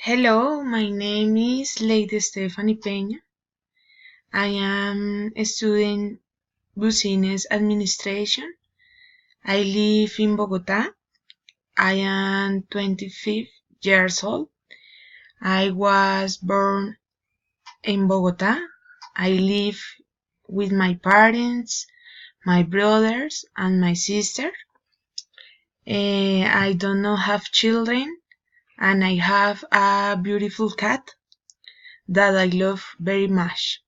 Hello, my name is Lady Stephanie Peña. I am studying business administration. I live in Bogota. I am 25 years old. I was born in Bogota. I live with my parents, my brothers, and my sister. I do not have children, and I have a beautiful cat that I love very much.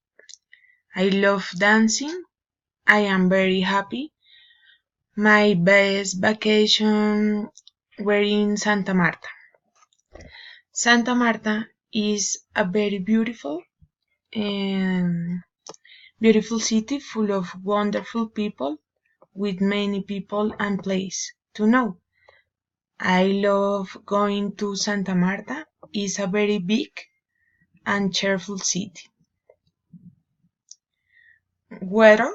I love dancing. I am very happy. My best vacation were in Santa Marta. Santa Marta is a very and beautiful city full of wonderful people with many people and place to know. I love going to Santa Marta. It's a very big and cheerful city. Weather.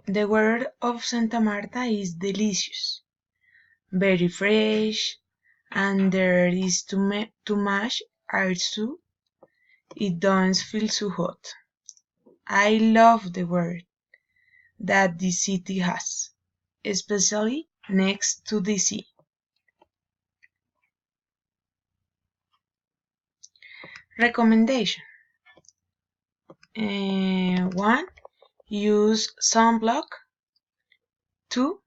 The weather of Santa Marta is delicious, very fresh, and there is too much air too. It don't feel so hot. I love the weather that the city has, especially next to the sea. Recommendation: 1. Use sunblock. 2.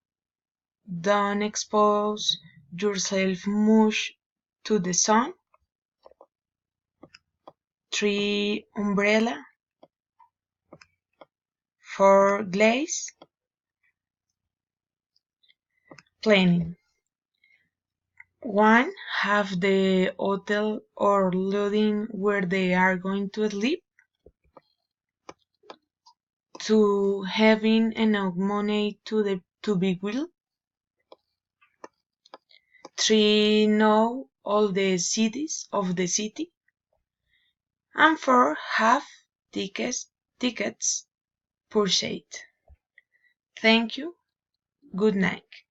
Don't expose yourself much to the sun. 3. Umbrella. 4. Glaze. Planning: 1. Have the hotel or lodging where they are going to sleep. 2. Having enough money to be well. 3. Know all the cities of the city. And 4. Have tickets purchased. Thank you. Good night.